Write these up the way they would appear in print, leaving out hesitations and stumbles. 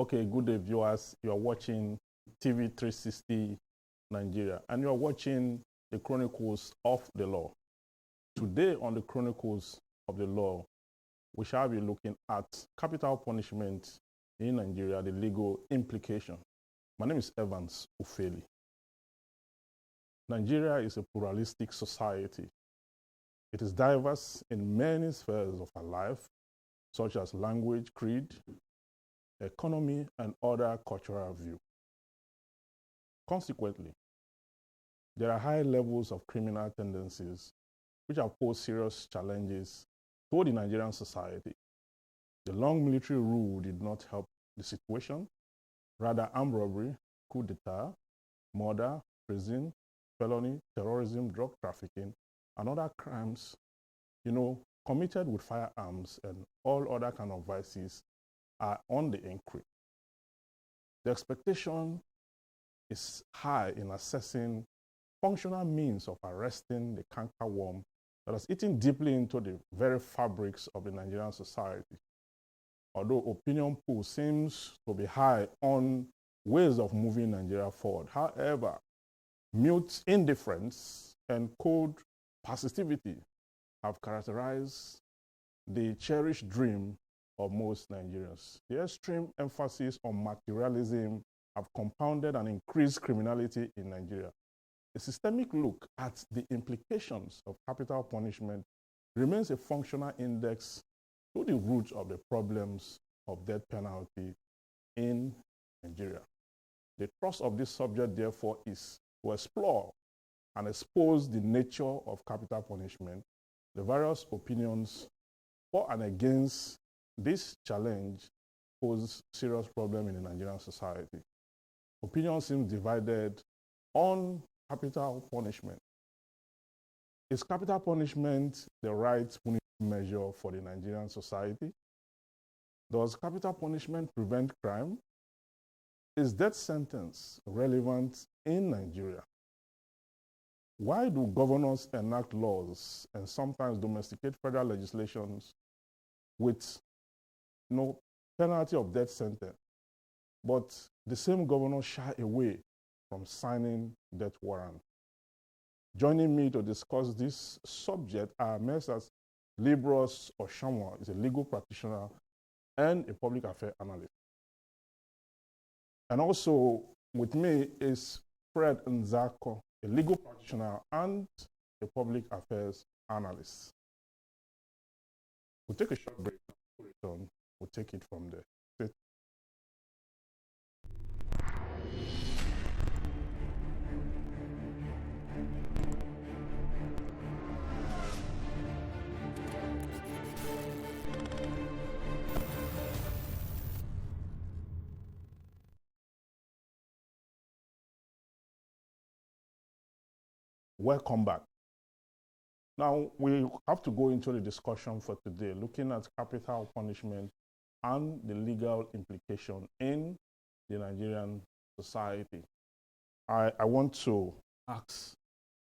Okay, good day, viewers. You are watching TV 360 Nigeria, and you are watching the Chronicles of the Law. Today on the Chronicles of the Law, we shall be looking at capital punishment in Nigeria, the legal implication. My name is Evans Ufeli. Nigeria is a pluralistic society. It is diverse in many spheres of our life, such as language, creed, economy, and other cultural views. Consequently, there are high levels of criminal tendencies which have posed serious challenges to the Nigerian society. The long military rule did not help the situation. Rather, armed robbery, coup d'etat, murder, prison, felony, terrorism, drug trafficking, and other crimes, committed with firearms and all other kind of vices are on the increase. The expectation is high in assessing functional means of arresting the cankerworm that has eaten deeply into the very fabrics of the Nigerian society. Although opinion poll seems to be high on ways of moving Nigeria forward, however, mute indifference and cold passivity have characterized the cherished dream of most Nigerians. The extreme emphasis on materialism have compounded and increased criminality in Nigeria. A systemic look at the implications of capital punishment remains a functional index to the root of the problems of death penalty in Nigeria. The thrust of this subject, therefore, is to explore and expose the nature of capital punishment, the various opinions for and against this challenge poses serious problem in the Nigerian society. Opinion seems divided on capital punishment. Is capital punishment the right punishment measure for the Nigerian society? Does capital punishment prevent crime? Is death sentence relevant in Nigeria? Why do governors enact laws and sometimes domesticate federal legislations with no penalty of death sentence, but the same governor shy away from signing death warrant? Joining me to discuss this subject are Messrs. Libros Oshamwa, is a legal practitioner and a public affairs analyst. And also with me is Fred Nzako, a legal practitioner and a public affairs analyst. We'll take a short break. We'll take it from there. Welcome back. Now, we have to go into the discussion for today, looking at capital punishment and the legal implication in the Nigerian society. I want to ask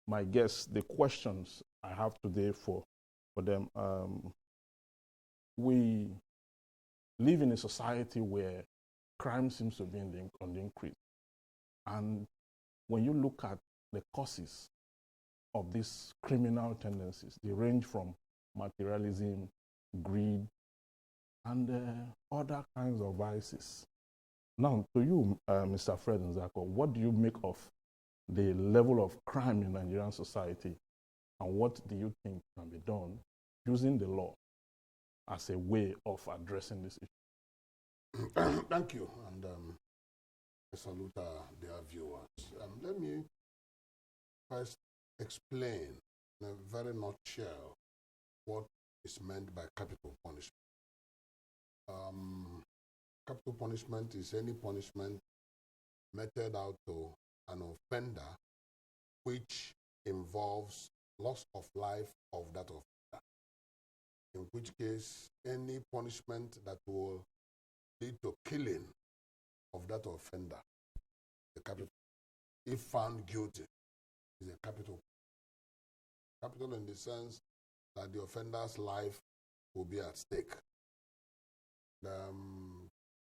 my guests the questions I have today for them. We live in a society where crime seems to be on the increase. And when you look at the causes of these criminal tendencies, they range from materialism, greed, and other kinds of vices. Now, to you, Mr. Fred Nzako, what do you make of the level of crime in Nigerian society, and what do you think can be done using the law as a way of addressing this issue? Thank you, and I salute their viewers. Let me first explain in a very nutshell what is meant by capital punishment. Capital punishment is any punishment meted out to an offender which involves loss of life of that offender, in which case any punishment that will lead to killing of that offender, the capital, if found guilty, is a capital. Capital in the sense that the offender's life will be at stake.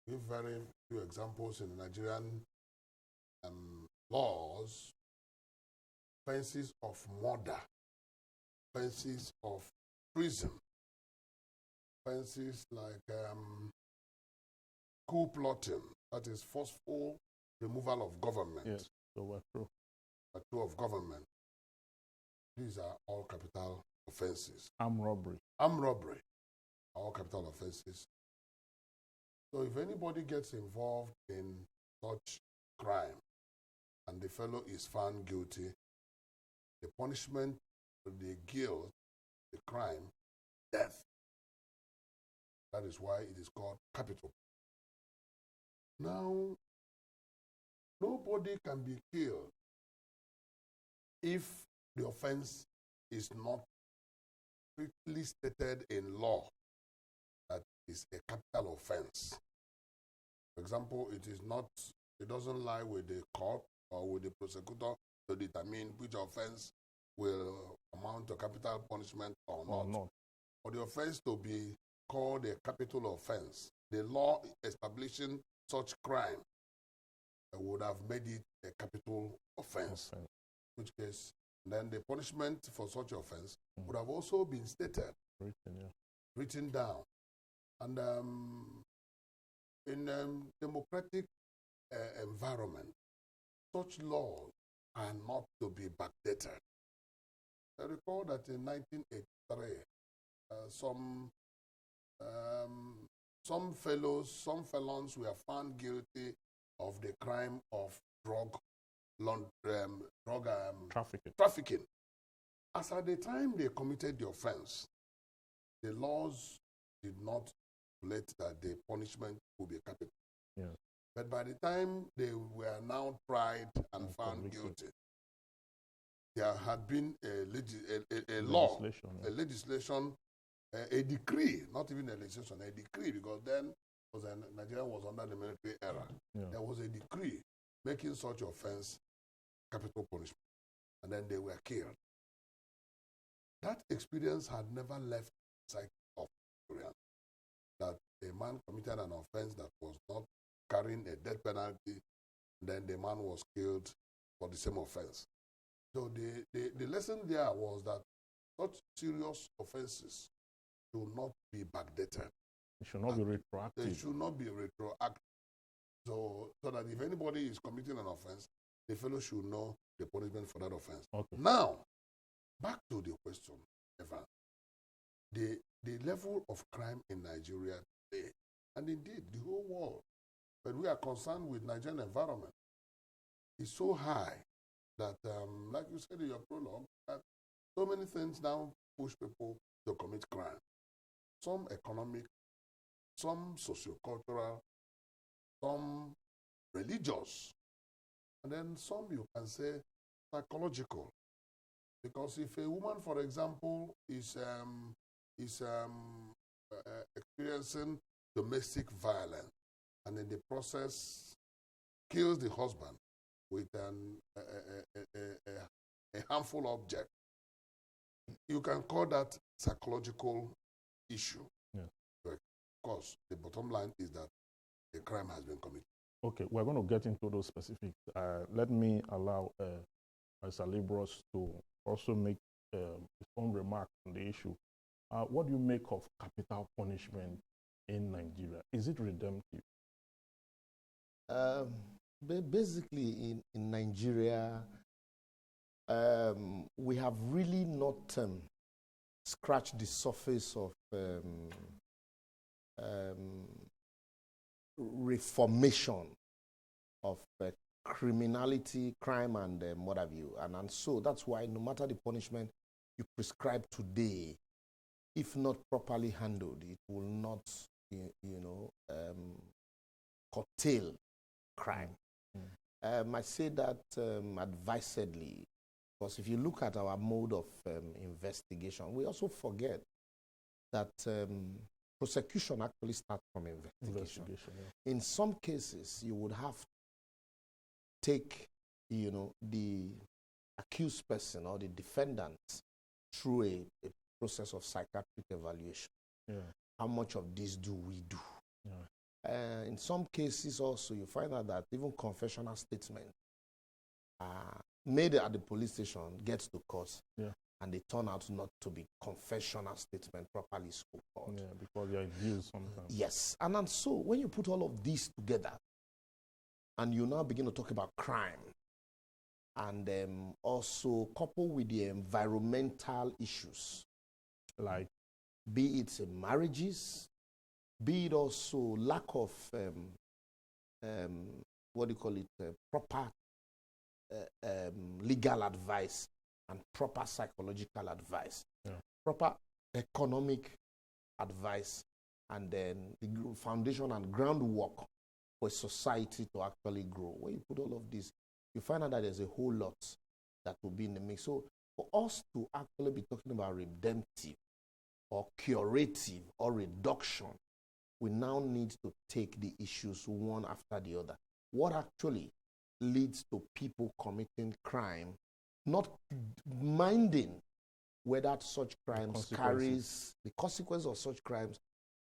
give very few examples in the Nigerian laws. Offenses of murder, offenses of treason, offenses like coup plotting, that is forceful removal of government. Yes, overthrow. Overthrow of government. These are all capital offenses. Armed robbery. Armed robbery, all capital offenses. So if anybody gets involved in such crime and the fellow is found guilty, the punishment for the guilt, the crime, death. That is why it is called capital. Now, nobody can be killed if the offense is not strictly stated in law that is a capital offense. For example, it doesn't lie with the court or with the prosecutor to determine which offense will amount to capital punishment or not. For the offense to be called a capital offense, the law establishing such crime would have made it a capital offense. In which case, then the punishment for such offense would have also been stated, written down. And in democratic environment, such laws are not to be backdated. I recall that in 1983, some felons were found guilty of the crime of drug trafficking. As at the time they committed the offense, the laws did not let that the punishment would be capital. Yeah. But by the time they were now tried and found guilty, there had been a law, a legislation, a decree, not even a legislation, a decree, because then Nigeria was under the military era. Yeah. There was a decree making such offense capital punishment, and then they were killed. That experience had never left the psyche of Nigerians, that a man committed an offense that was not carrying a death penalty, then the man was killed for the same offense. So the lesson there was that such serious offenses should not be backdated. It should not be retroactive. They should not be retroactive. So that if anybody is committing an offense, the fellow should know the punishment for that offense. Okay. Now, back to the question, Evan. The level of crime in Nigeria today, and indeed the whole world, but we are concerned with Nigerian environment, is so high that, like you said in your prologue, that so many things now push people to commit crime. Some economic, some sociocultural, some religious, and then some you can say psychological. Because if a woman, for example, is experiencing domestic violence, and in the process kills the husband with a harmful object, you can call that psychological issue. Yeah. But of course, the bottom line is that a crime has been committed. Okay, we're going to get into those specifics. Let me allow Mr. Libros to also make his own remark on the issue. What do you make of capital punishment in Nigeria? Is it redemptive? Basically, in Nigeria, we have really not scratched the surface of reformation of criminality, crime, and what have you. And so that's why no matter the punishment you prescribe today, if not properly handled, it will not, curtail crime. I say that advisedly, because if you look at our mode of investigation, we also forget that prosecution actually starts from investigation. Yeah. In some cases, you would have to take, the accused person or the defendant through a process of psychiatric evaluation. Yeah. How much of this do we do? Yeah. In some cases also, you find out that even confessional statements made at the police station gets to court, and they turn out not to be confessional statement properly spoken. Yeah, because they are abused sometimes. Yes, and so when you put all of these together, and you now begin to talk about crime, and also coupled with the environmental issues, like be it marriages, be it also lack of proper legal advice and proper psychological advice, proper economic advice, and then the foundation and groundwork for society to actually grow. When you put all of this, you find out that there's a whole lot that will be in the mix. So for us to actually be talking about redemptive or curative or reduction, we now need to take the issues one after the other. What actually leads to people committing crime, not minding whether such crimes carries the consequences of such crimes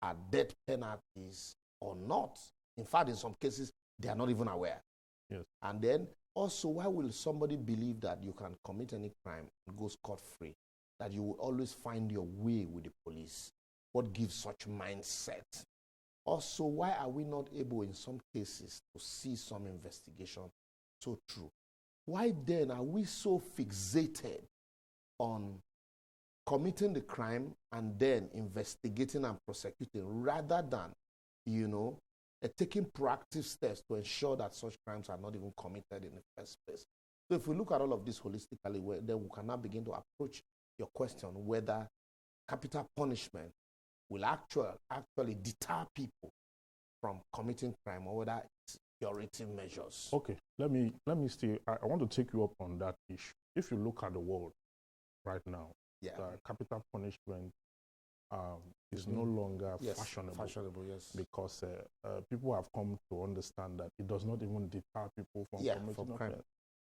are death penalties or not. In fact, in some cases, they are not even aware. Yes. And then also, why will somebody believe that you can commit any crime and go scot-free, that you will always find your way with the police? What gives such mindset? Also, why are we not able in some cases to see some investigation so true? Why then are we so fixated on committing the crime and then investigating and prosecuting rather than, taking proactive steps to ensure that such crimes are not even committed in the first place? So if we look at all of this holistically, then we can now begin to approach your question whether capital punishment will actually deter people from committing crime, or whether it's curative measures. Okay, let me still, I want to take you up on that issue. If you look at the world right now, capital punishment is no longer fashionable. Yes. Because people have come to understand that it does not even deter people from committing crime.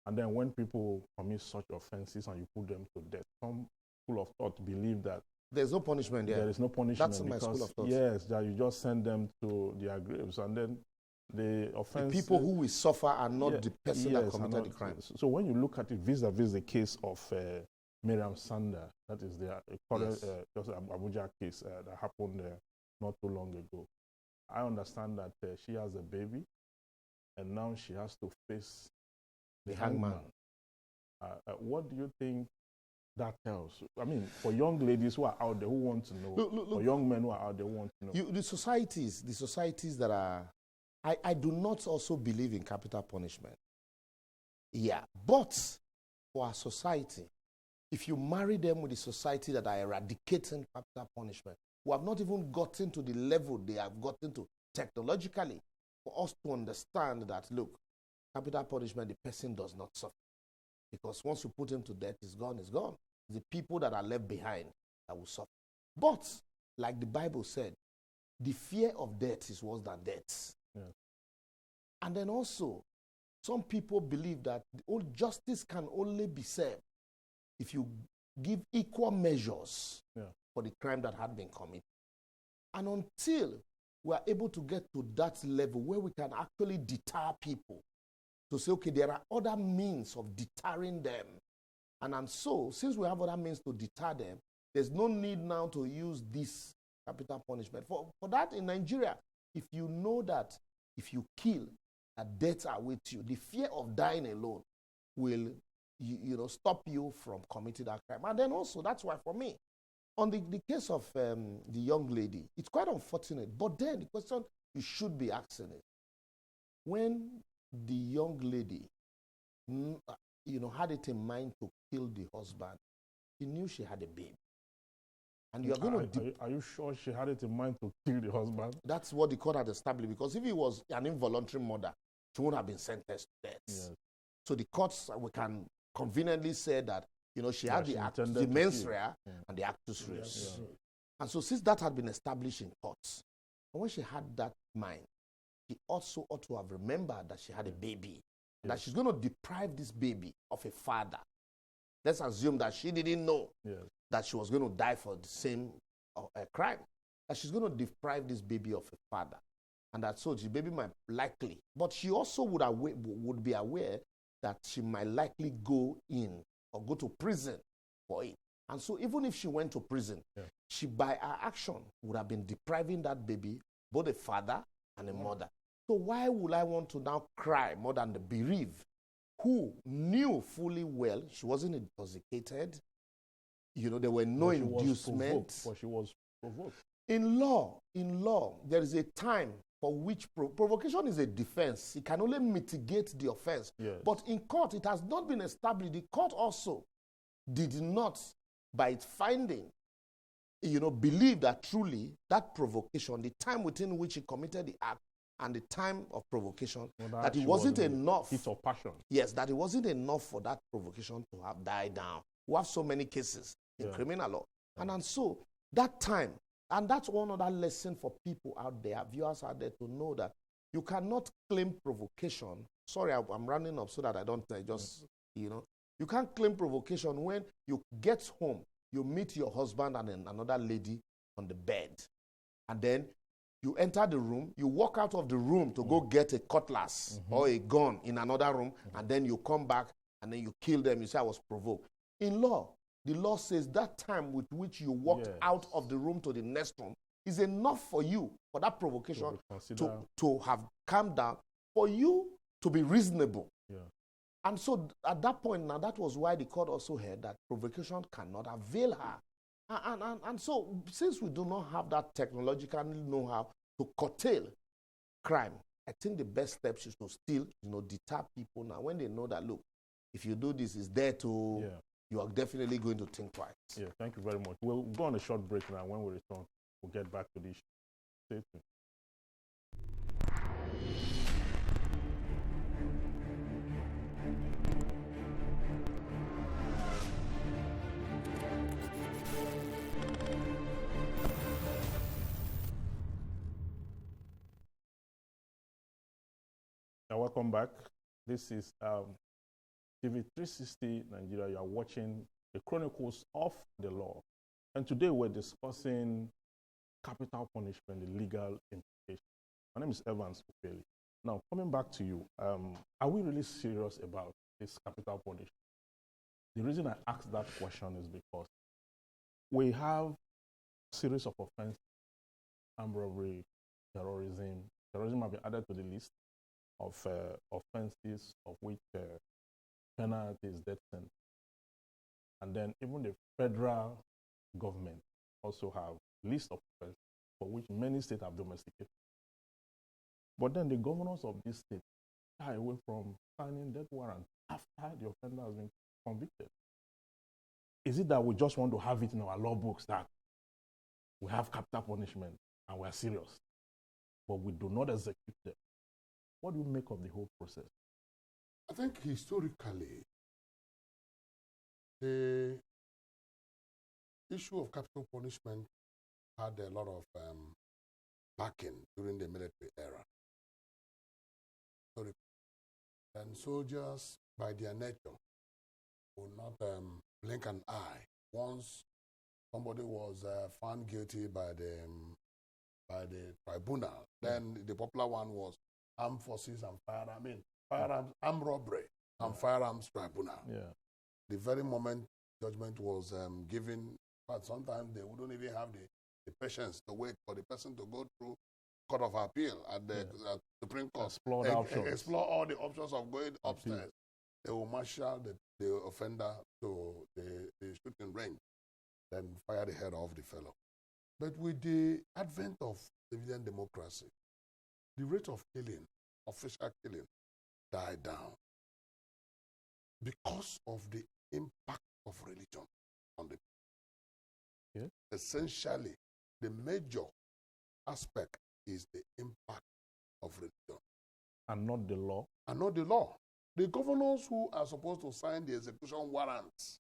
And then when people commit such offenses and you put them to death, some school of thought believe that there's no punishment there. There is no punishment. That's my school of thought. Yes, that you just send them to their graves, and then the offense. The people who will suffer are not the person that committed the crime. So when you look at it vis-a-vis the case of Miriam Sanda, that is the just Abuja case that happened not too long ago, I understand that she has a baby, and now she has to face the hangman. What do you think that tells? I mean, for young ladies who are out there who want to know, look, for young men who are out there who want to know. The societies that are, I do not also believe in capital punishment. Yeah, but for our society, if you marry them with the society that are eradicating capital punishment, who have not even gotten to the level they have gotten to technologically, for us to understand that, look, capital punishment, the person does not suffer. Because once you put him to death, it's gone, it's gone. The people that are left behind that will suffer. But, like the Bible said, the fear of death is worse than death. Yeah. And then also, some people believe that justice can only be served if you give equal measures for the crime that had been committed. And until we are able to get to that level where we can actually deter people, to say, okay, there are other means of deterring them. And so, since we have other means to deter them, there's no need now to use this capital punishment. For that, in Nigeria, if you know that if you kill, that death are with you, the fear of dying alone will stop you from committing that crime. And then also, that's why for me, on the case of the young lady, it's quite unfortunate. But then the question you should be asking is, when the young lady, had it in mind to kill the husband, she knew she had a baby. And you are going to... Are you sure she had it in mind to kill the husband? That's what the court had established, because if it was an involuntary murder, she wouldn't have been sentenced to death. Yes. So the courts, we can conveniently say that, she had the mens rea and the actus reus. Yeah. And so since that had been established in courts, and when she had that mind, she also ought to have remembered that she had a baby, that she's going to deprive this baby of a father. Let's assume that she didn't know that she was going to die for the same crime, that she's going to deprive this baby of a father. and that so the baby might likely, but she also would be aware that she might likely go in or go to prison for it. And so even if she went to prison, she by her action would have been depriving that baby, both a father and a mother. So why would I want to now cry more than the bereaved who knew fully well she wasn't intoxicated? You know, there were no inducements. But she was provoked. In law, there is a time for which provocation is a defense. It can only mitigate the offense. Yes. But in court, it has not been established. The court also did not, by its finding, believe that truly that provocation, the time within which he committed the act and the time of provocation, that it wasn't enough. Heat of passion. Yes, that it wasn't enough for that provocation to have died down. We have so many cases in criminal law. And so that time, and that's one other lesson for people out there, viewers out there, to know that you cannot claim provocation. Sorry, I'm rounding up so that I don't you can't claim provocation when you get home, you meet your husband and another lady on the bed, and then you enter the room, you walk out of the room to go get a cutlass or a gun in another room, and then you come back and then you kill them. You say, I was provoked. In law, the law says that time with which you walked out of the room to the next room is enough for you, for that provocation to have calmed down, for you to be reasonable. Yeah. And so at that point, now that was why the court also heard that provocation cannot avail her. And so since we do not have that technological know-how to curtail crime, I think the best steps is to still deter people now when they know that, look, if you do this, it's there to... Yeah. You are definitely going to think twice. Yeah, thank you very much. We'll go on a short break now. When we return, we'll get back to this. Stay tuned. Now, welcome back. This is TV 360 Nigeria. You are watching the Chronicles of the Law. And today we're discussing capital punishment, the legal implications. My name is Evans Upeli. Now, coming back to you, are we really serious about this capital punishment? The reason I ask that question is because we have a series of offenses, armed robbery, terrorism. Terrorism have been added to the list of offenses of which penalty is death sentence. And then even the federal government also have list of offenses for which many states have domesticated. But then the governors of these states shy away from signing death warrant after the offender has been convicted. Is it that we just want to have it in our law books that we have capital punishment and we are serious, but we do not execute them? What do you make of the whole process? I think historically, the issue of capital punishment had a lot of backing during the military era. And soldiers, by their nature, would not blink an eye. Once somebody was found guilty by the tribunal, then the popular one was armed forces and firearms, armed robbery and firearms tribunal. Yeah. The very moment judgment was given, but sometimes they wouldn't even have the patience to wait for the person to go through Court of Appeal at the Supreme Court. Explore all the options of going upstairs. They will marshal the offender to the shooting range, then fire the head off the fellow. But with the advent of civilian democracy, the rate of killing, official killing, died down because of the impact of religion on the people. Yeah. Essentially, the major aspect is the impact of religion. And not the law? And not the law. The governors who are supposed to sign the execution warrants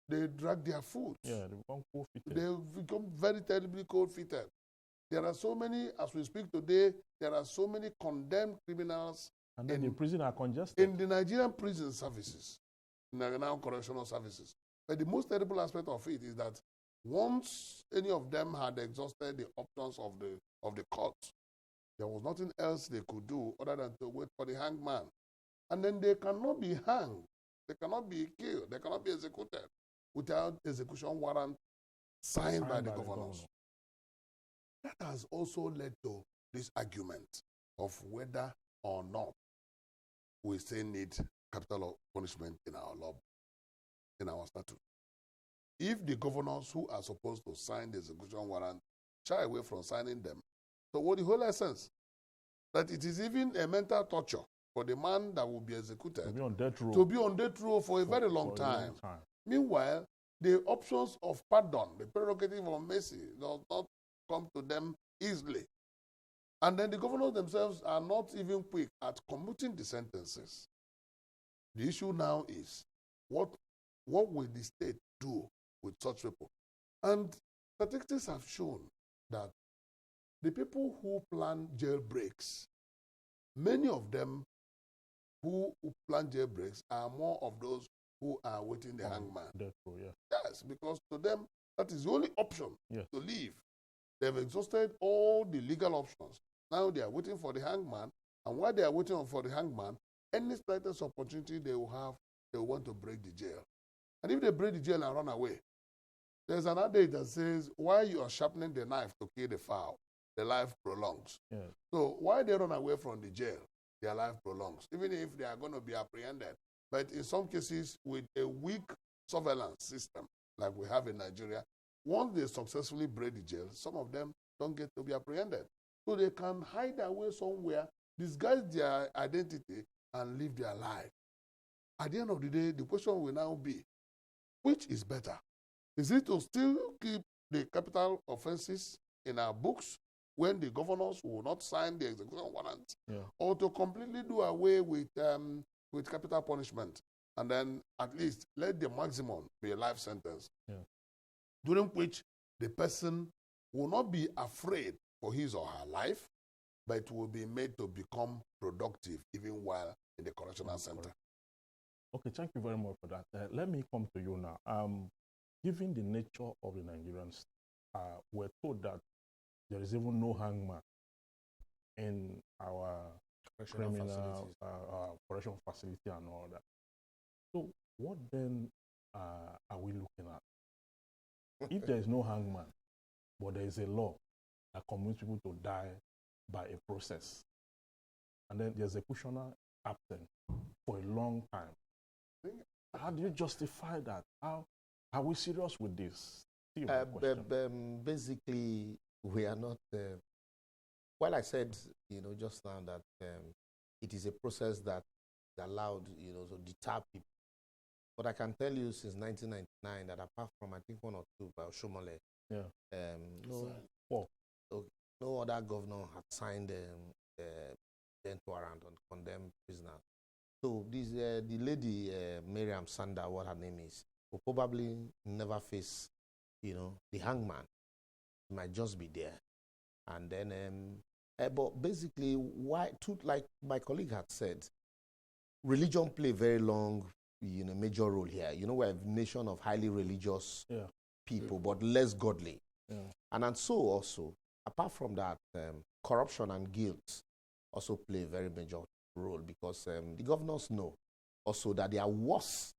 they drag their foot. Yeah, they become cold-footed. They become very terribly cold-footed. There are so many, as we speak today, there are so many condemned criminals. And then the prison are congested. In the Nigerian prison services, now correctional services. But the most terrible aspect of it is that Once any of them had exhausted the options of the court, there was nothing else they could do other than to wait for the hanged man. And then they cannot be hanged. They cannot be killed. They cannot be executed without execution warrant signed by the governors. That has also led to this argument of whether or not we still need capital punishment in our law, in our statute. If the governors who are supposed to sign the execution warrant shy away from signing them, so what the whole essence? That it is even a mental torture for the man that will be executed to be on death row, for a very long time. Meanwhile, the options of pardon, the prerogative of mercy, does not come to them easily. And then the governors themselves are not even quick at commuting the sentences. The issue now is, what will the state do with such people? And statistics have shown that the people who plan jailbreaks, many of them who plan jailbreaks are more of those who are waiting the hangman. Death row, yeah. Yes, because to them, that is the only option to leave. They've exhausted all the legal options. Now they are waiting for the hangman, and while they are waiting for the hangman, any slightest opportunity they will have, they will want to break the jail. And if they break the jail and run away, there's an adage that says, while you are sharpening the knife to kill the fowl, the life prolongs. Yeah. So while they run away from the jail, their life prolongs, even if they are going to be apprehended. But in some cases, with a weak surveillance system, like we have in Nigeria, once they successfully break the jail, some of them don't get to be apprehended. So they can hide away somewhere, disguise their identity, and live their life. At the end of the day, the question will now be, which is better? Is it to still keep the capital offenses in our books when the governors will not sign the execution warrant, or to completely do away with capital punishment, and then at least let the maximum be a life sentence, during which the person will not be afraid for his or her life, but will be made to become productive even while in the correctional center. Okay, thank you very much for that. Let me come to you now. Given the nature of the Nigerians, we're told that there is even no hangman in our criminal correctional facility and all that. So what then are we looking at? If there is no hangman, but there is a law that commits people to die by a process, and then the executioner absent for a long time, how do you justify that? How are we serious with this? Basically, we are not. Well, I said, just now that it is a process that allowed, to deter people. But I can tell you since 1999 that apart from, I think, one or two, by Oshomole, no other governor had signed death warrant on condemned prisoners. So this, the lady, Miriam Sanda, what her name is, will probably never face, the hangman. He might just be there. And then, but basically, like my colleague had said, religion play a very long, major role here. We're a nation of highly religious people, but less godly. And so also, apart from that, corruption and guilt also play a very major role, because the governors know also that they are worse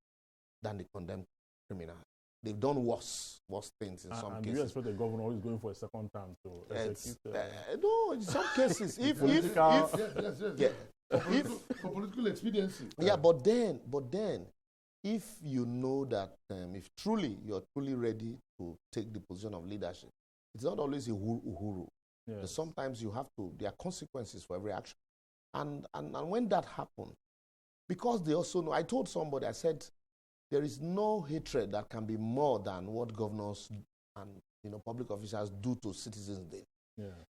than the condemned criminal. They've done worse things in some cases. Do you expect the governor who is going for a second term to execute? No, in some cases, for political expediency. Yeah, but then, if you know that if you're truly ready to take the position of leadership, it's not always a uhuru. Yes. Sometimes there are consequences for every action. And when that happens, because they also know, I told somebody, I said, there is no hatred that can be more than what governors and public officials do to citizens.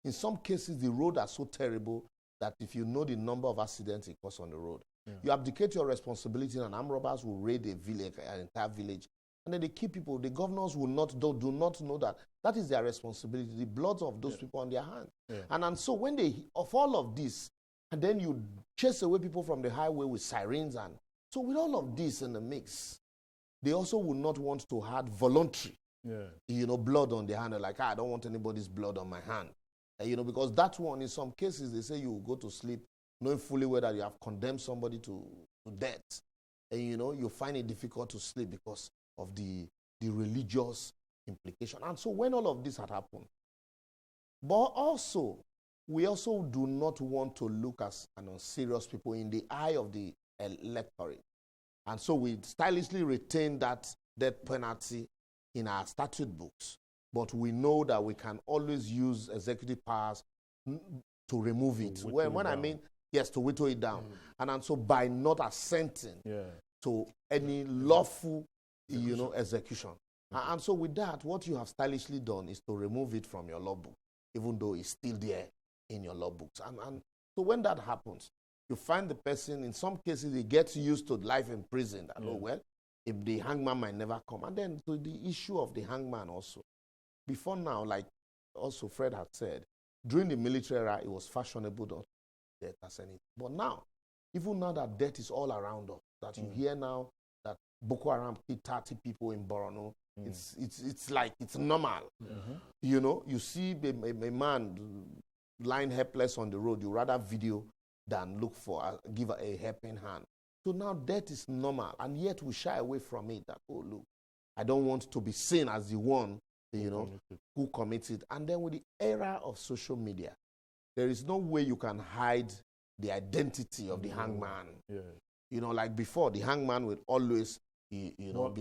In some cases, the roads are so terrible that if you know the number of accidents it causes on the road, you abdicate your responsibility, and armed robbers will raid a village, an entire village, and then they kill people. The governors do not know that. That is their responsibility, the blood of those people on their hands. And so when of all of this, and then you chase away people from the highway with sirens, and so with all of this in the mix, they also will not want to have voluntary blood on their hand. They're like, I don't want anybody's blood on my hand. Because that one, in some cases, they say you go to sleep knowing fully well that you have condemned somebody to death. And, you find it difficult to sleep because of the religious implication. And so when all of this had happened, but also, we also do not want to look as unserious people in the eye of the electorate. And so we stylishly retain that death penalty in our statute books. But we know that we can always use executive powers to remove it. When I mean, yes, to whittle it down. And so by not assenting to any lawful, execution. And so with that, what you have stylishly done is to remove it from your law book, even though it's still there in your law books. And so when that happens, you find the person, in some cases, he gets used to life in prison. That, if the hangman might never come. And then to the issue of the hangman also. Before now, like also Fred had said, during the military era, it was fashionable to death as anything. But now, even now that death is all around us, that you hear now that Boko Haram killed 30 people in Borno, it's like it's normal. You see a man lying helpless on the road, you rather video than look for, give a helping hand. So now death is normal, and yet we shy away from it. That, oh, look, I don't want to be seen as the one, who committed. And then with the era of social media, there is no way you can hide the identity of the hangman. Like before, the hangman will always, be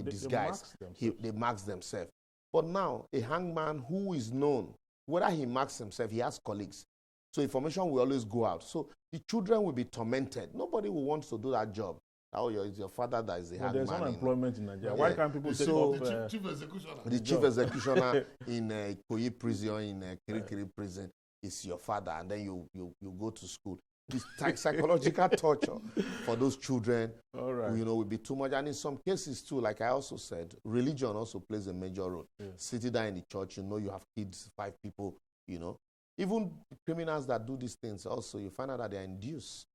disguised. They mask themselves. But now, a hangman who is known, whether he marks himself, he has colleagues. So information will always go out. So the children will be tormented. Nobody will want to do that job. Oh, it's your father that is the hangman. There's unemployment in Nigeria. Why can't people take up the chief executioner? The chief executioner in Ikoyi prison, in Kirikiri prison, is your father, and then you go to school. It's psychological torture for those children. All right. Will be too much. And in some cases too, like I also said, religion also plays a major role. Sitting there in the church, you have kids, 5 people, Even criminals that do these things also, you find out that they are induced.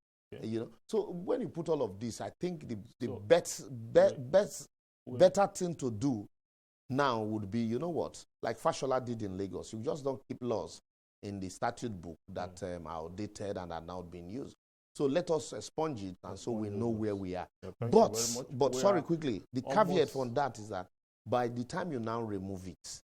So when you put all of this, I think the better thing to do now would be, like Fashola did in Lagos. You just don't keep laws in the statute book that are outdated and are now being used. So let us expunge it, and so we know where we are. But sorry, quickly, the caveat from that is that by the time you now remove it,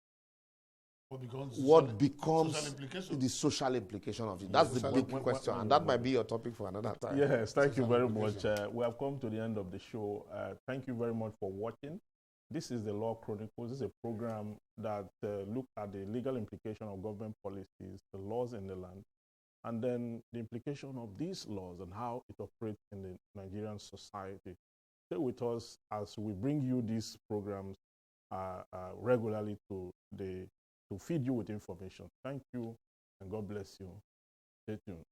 what becomes the social implication of it? That's the big question, and that might be your topic for another time. Yes, thank you very much. We have come to the end of the show. Thank you very much for watching. This is the Law Chronicles. This is a program that looks at the legal implication of government policies, the laws in the land, and then the implication of these laws and how it operates in the Nigerian society. Stay with us as we bring you these programs regularly to feed you with information. Thank you, and God bless you. Stay tuned.